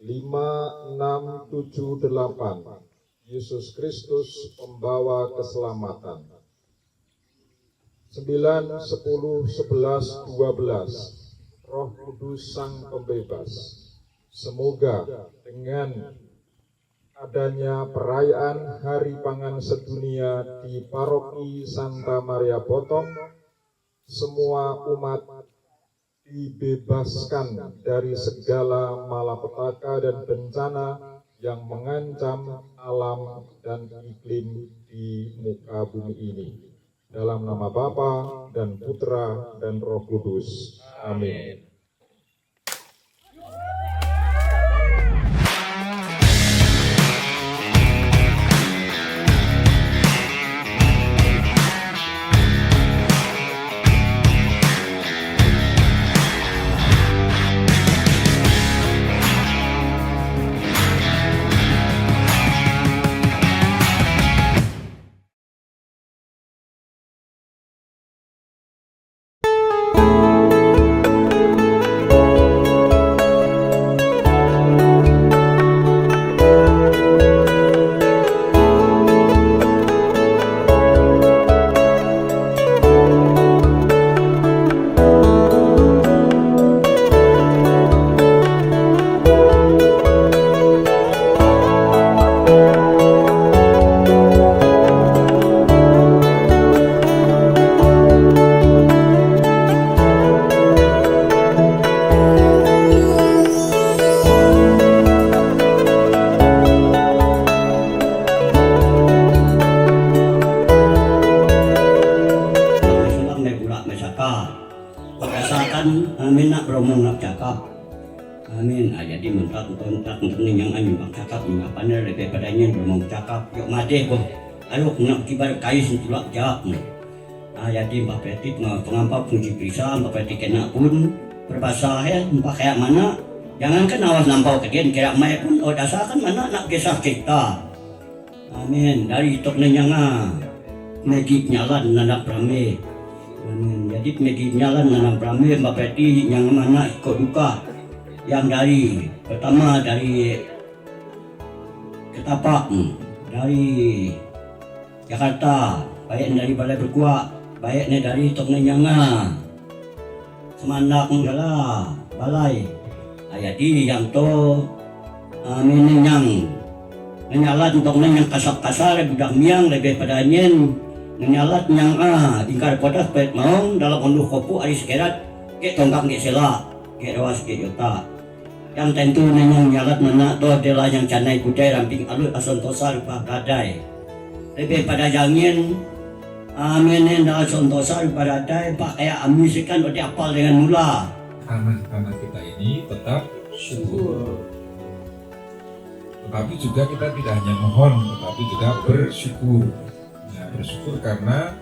5678. Yesus Kristus pembawa keselamatan. 9, 10, 11, 12. Roh Kudus Sang Pembebas. Semoga dengan adanya perayaan Hari Pangan Sedunia di Paroki Santa Maria Potong, semua umat dibebaskan dari segala malapetaka dan bencana yang mengancam alam dan iklim di muka bumi ini. Dalam nama Bapa dan Putra dan Roh Kudus. Amin. Amin nak beromong nak cakap. Amin. Jadi mentak yang amin bang cakap ni apa ni lebih padanya beromong cakap. Yuk mati pun. Ayo nak kibar kayu sentulak jawab ni. Jadi mbak Peti pengampap fungsi perisa mbak Peti kena pun berbahasa mbak kayak mana. Jangankan awas lampau kedian kira mai pun dasar kan mana nak kisah cerita. Amin. Dari tok nenyanga megip nyalan nanak prame. Jadi megi nyalan nanam prame Mbak Peti yang mana ikut duka yang dari pertama dari Ketapak, dari Jakarta, baik dari Balai Berkuak, baiknya dari Tok Nenyanga, Semandak adalah Balai. Jadi yang to menenyang menyalat untuk nenyang kasar-kasar budak miang lebih pada nyen menyalat yang ingkar podas pet maung dalam unduh kopu ari sekerat ke tongkang ke sela ke rawas ke yota yang tentu yang nyalat mana doa dela yang canai kudai ramping alut asontosa rupa gadai lebih pada jangin amenen da asontosa rupa gadai pak kayak amisikan udah apal dengan mula anak-anak kita ini tetap syukur, tetapi juga kita tidak hanya mohon tetapi juga bersyukur. Bersyukur karena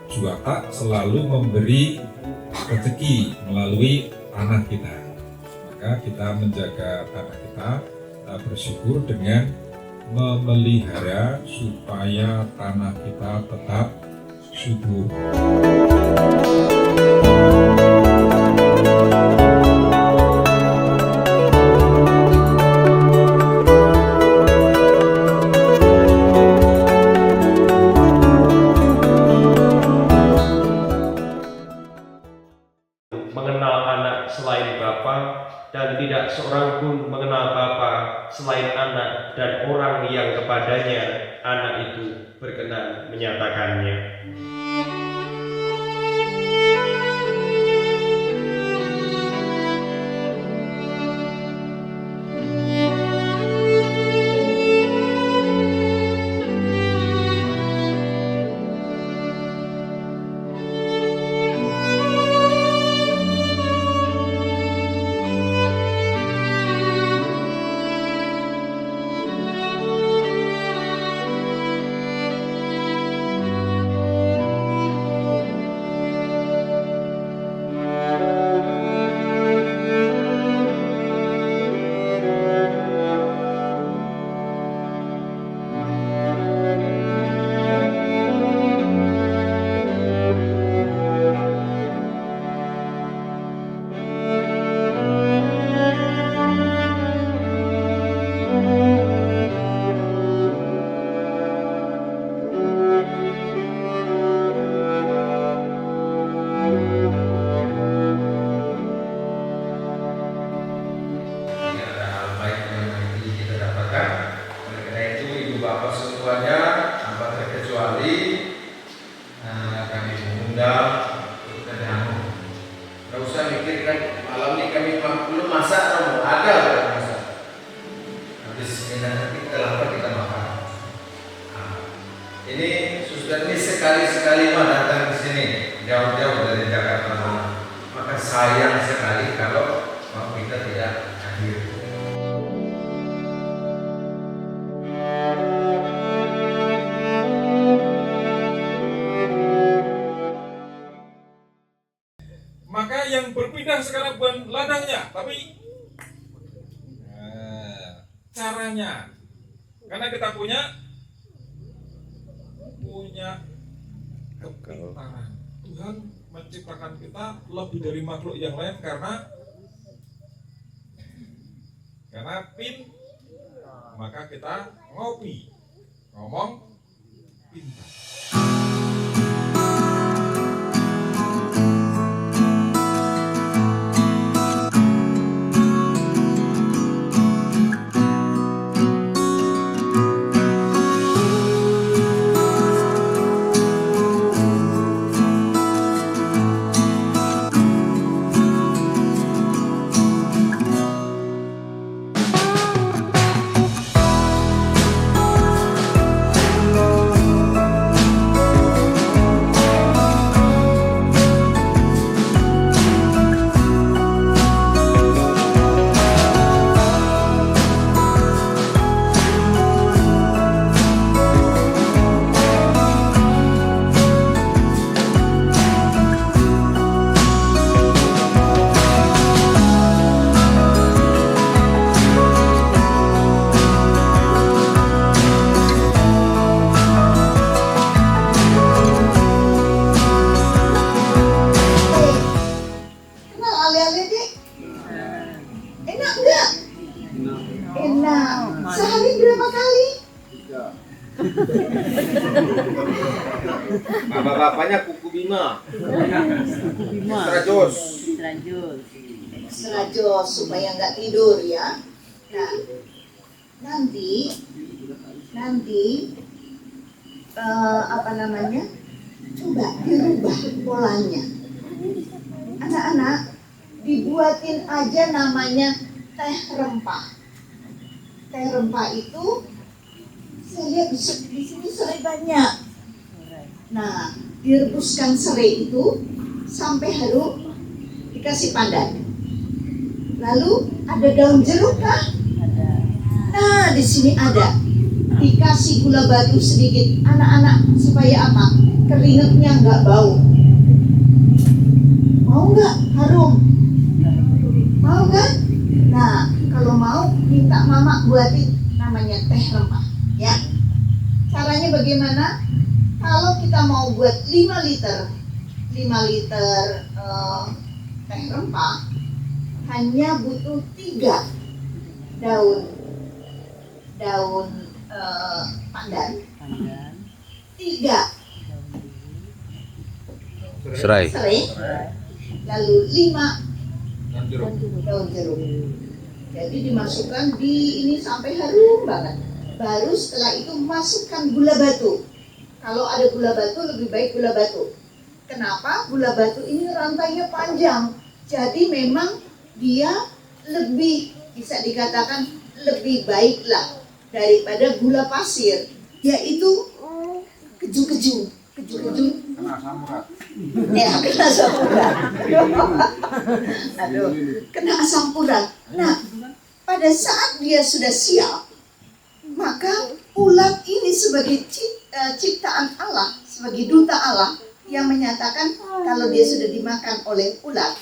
Juata selalu memberi rezeki melalui tanah kita. Maka kita menjaga tanah kita bersyukur dengan memelihara supaya tanah kita tetap subur. Dan tidak seorang pun mengenal Bapa selain anak dan orang yang kepadanya anak itu berkenan menyatakannya. pindah sekarang bukan ladangnya, tapi caranya. Karena kita punya kepintaran. Tuhan menciptakan kita lebih dari makhluk yang lain karena maka kita ngomong pintar. Bapak-bapaknya kuku bima. Serajos supaya nggak tidur ya. Nah, nanti coba dirubah polanya. Anak-anak dibuatin aja namanya teh rempah. Teh rempah itu saya lihat di sini serai banyak. Nah, direbuskan serai itu sampai harum, dikasih pandan. Lalu ada daun jeruk kah? Ada. Nah, di sini ada. Dikasih gula batu sedikit. Anak-anak supaya apa? Keringetnya nggak bau. Mau nggak harum? Mau kan? Nah, kalau mau minta mama buatin namanya teh rempah, ya. Caranya bagaimana? Kalau kita mau buat 5 liter teh rempah, hanya butuh 3 daun pandan, 3 serai, lalu 5 daun jeruk. Jadi dimasukkan di ini sampai harum banget. Baru setelah itu masukkan gula batu. Kalau ada gula batu lebih baik gula batu. Kenapa? Gula batu ini rantainya panjang. Jadi memang dia lebih, bisa dikatakan lebih baiklah daripada gula pasir. Yaitu keju. Kena asam urat. Ya, kena asam urat. Aduh, kena asam urat. Nah, pada saat dia sudah siap, maka ulat ini sebagai ciptaan Allah, sebagai duta Allah yang menyatakan kalau dia sudah dimakan oleh ulat,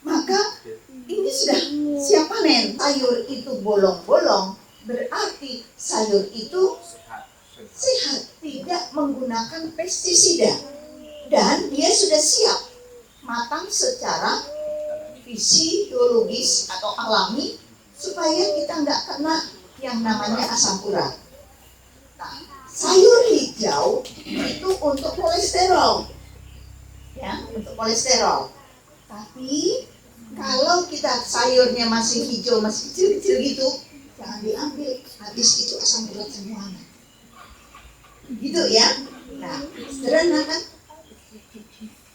maka ini sudah siap panen. Sayur itu bolong-bolong, berarti sayur itu sehat, tidak menggunakan pestisida, dan dia sudah siap matang secara fisiologis atau alami supaya kita nggak kena yang namanya asam urat. Nah, sayur hijau itu untuk kolesterol, ya, untuk kolesterol. Tapi kalau kita sayurnya masih hijau, masih kecil-kecil gitu, jangan diambil, habis itu asam urat semuanya. Gitu ya. Nah, sederhana kan?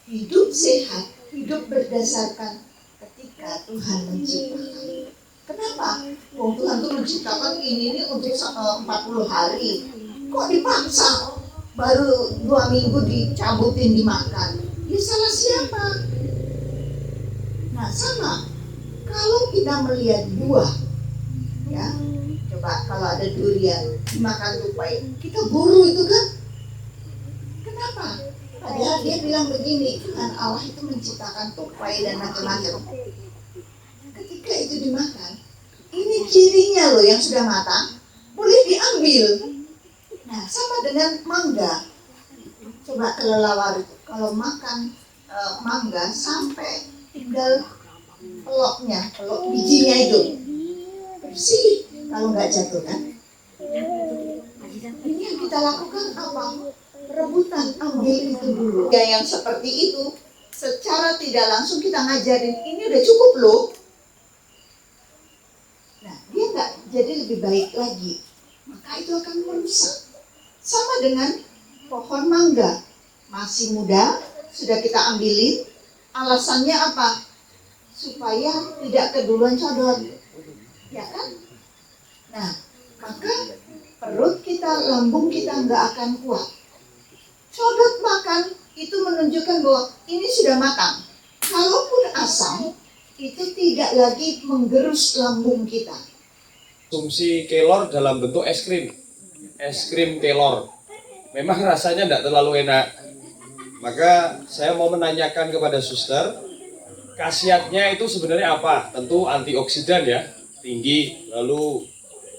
Hidup sehat, hidup berdasarkan ketika Tuhan menciptakan. Kenapa? Tuhan tuh menciptakan ini untuk 40 hari. Kok dipaksa? Baru 2 minggu dicabutin dimakan. Ya salah siapa? Nah, sama. Kalau kita melihat buah, ya, coba kalau ada durian dimakan tupai, kita buru itu kan? Kenapa? Padahal dia bilang begini, Tuhan Allah itu menciptakan tupai dan macam-macam. Ketika itu dimakan, ini cirinya loh yang sudah matang, boleh diambil. Nah, sama dengan mangga. Coba kelelawar itu, kalau makan mangga sampai tinggal pelok bijinya itu, bersih kalau nggak jatuh kan. Ini yang kita lakukan apa? Rebutan, ambil itu dulu. Ya, yang seperti itu, secara tidak langsung kita ngajarin, ini udah cukup loh. Nah, dia nggak jadi lebih baik lagi, maka itu akan merusak. Sama dengan pohon mangga, masih muda, sudah kita ambilin, alasannya apa? Supaya tidak keduluan codot, ya kan? Nah, maka perut kita, lambung kita nggak akan kuat. Codot makan itu menunjukkan bahwa ini sudah matang. Kalaupun asam, itu tidak lagi menggerus lambung kita. Konsumsi kelor dalam bentuk es krim kelor. Memang rasanya tidak terlalu enak. Maka saya mau menanyakan kepada suster, khasiatnya itu sebenarnya apa? Tentu antioksidan ya, tinggi. Lalu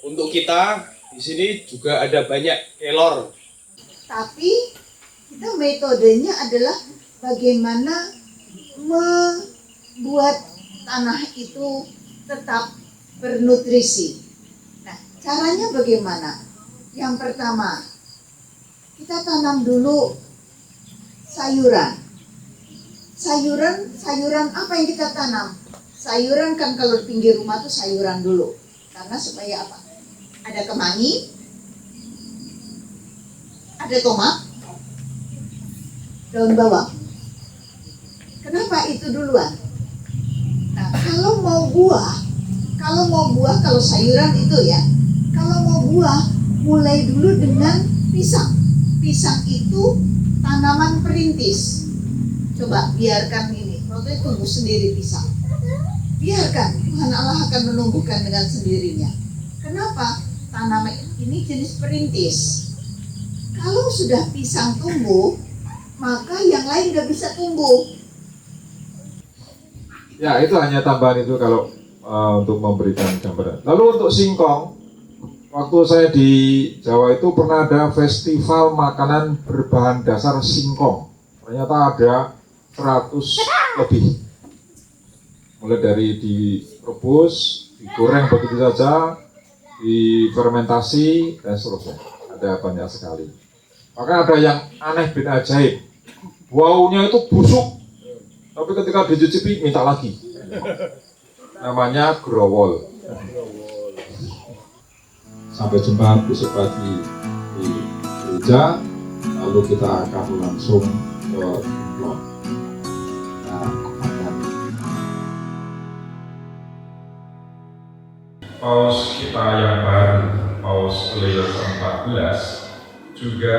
untuk kita di sini juga ada banyak kelor. Tapi kita metodenya adalah bagaimana membuat tanah itu tetap bernutrisi. Nah, caranya bagaimana? Yang pertama, kita tanam dulu sayuran. Sayuran apa yang kita tanam? Sayuran kan kalau pinggir rumah tuh sayuran dulu. Karena supaya apa? Ada kemangi, ada tomat, daun bawang. Kenapa itu duluan? Nah, kalau mau buah, kalau sayuran itu ya, kalau mau buah, mulai dulu dengan pisang. Pisang itu tanaman perintis. Coba biarkan ini, waktu itu tumbuh sendiri pisang. Biarkan, Tuhan Allah akan menumbuhkan dengan sendirinya. Kenapa? Tanaman ini jenis perintis. Kalau sudah pisang tumbuh, maka yang lain nggak bisa tumbuh. Ya, itu hanya tambahan itu kalau untuk memberikan gambaran. Lalu untuk singkong, waktu saya di Jawa itu pernah ada festival makanan berbahan dasar singkong. Ternyata ada 100 lebih. Mulai dari direbus, digoreng begitu saja, difermentasi, dan seterusnya. Ada banyak sekali. Maka ada yang aneh bin ajaib. Baunya itu busuk, tapi ketika dicicipi minta lagi. Namanya growol. Sampai jumpa besok pagi di gereja, lalu kita akan langsung ke blog. Paus kita yang baru, Paus Leo ke-14, juga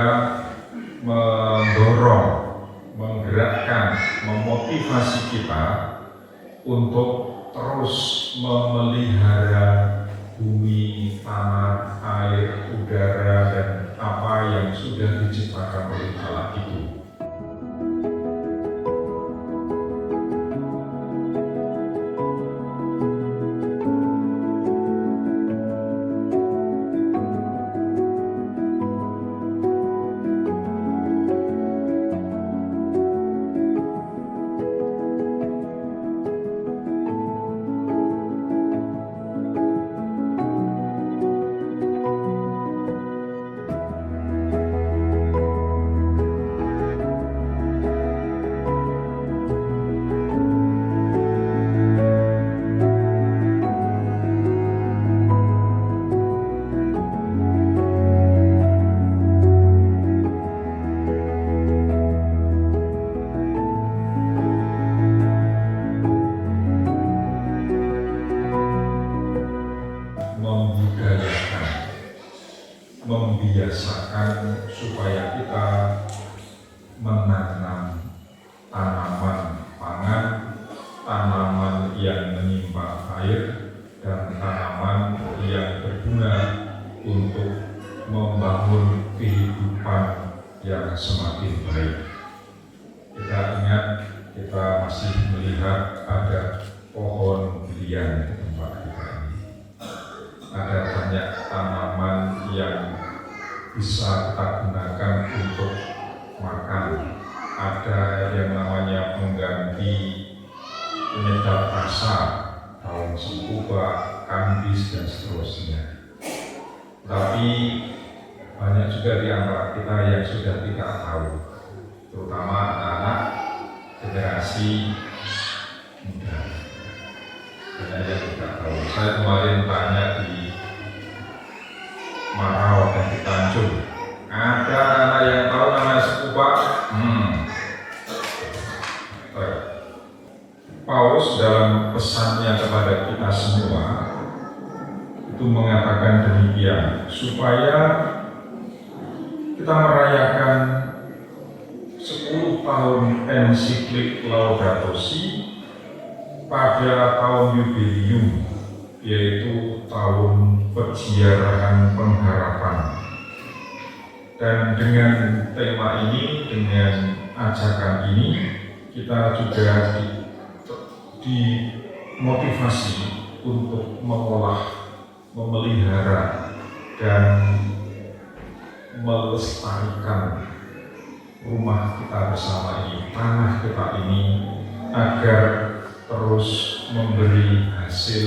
mendorong, menggerakkan, memotivasi kita untuk terus memelihara bumi, tanah, air, udara, dan apa yang sudah diciptakan oleh Allah itu. Membiasakan supaya kita menanam tanaman pangan, tanaman yang menyimpan air, dan tanaman yang berguna untuk membangun kehidupan yang semakin baik. Saya ingat kita masih melihat ada pohon durian di tempat kita ini. Ada banyak tanaman yang bisa kita gunakan untuk makan. Ada yang namanya pengganti penyedap rasa, daun sekuba, kandis, dan seterusnya. Tapi banyak juga di antara kita yang sudah tidak tahu, terutama anak-anak generasi muda. Banyak yang tidak tahu. Saya kemarin tanya di Marau dan di Tanjung, ada anak yang tahu namanya sekuba? Paulus dalam pesannya kepada kita semua itu mengatakan demikian, supaya kita merayakan 10 tahun ensiklik Laudato Si pada tahun jubileum, yaitu tahun perziarahan pengharapan. Dan dengan tema ini, dengan ajakan ini, kita juga dimotivasi untuk mengolah, memelihara, dan melestarikan rumah kita bersama ini, tanah kita ini, agar terus memberi hasil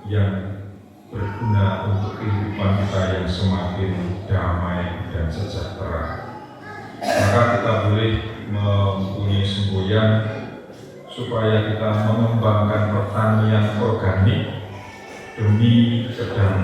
yang berguna untuk kehidupan kita yang semakin damai dan sejahtera. Maka kita boleh mempunyai semboyan supaya kita mengembangkan pertanian organik demi kedamaian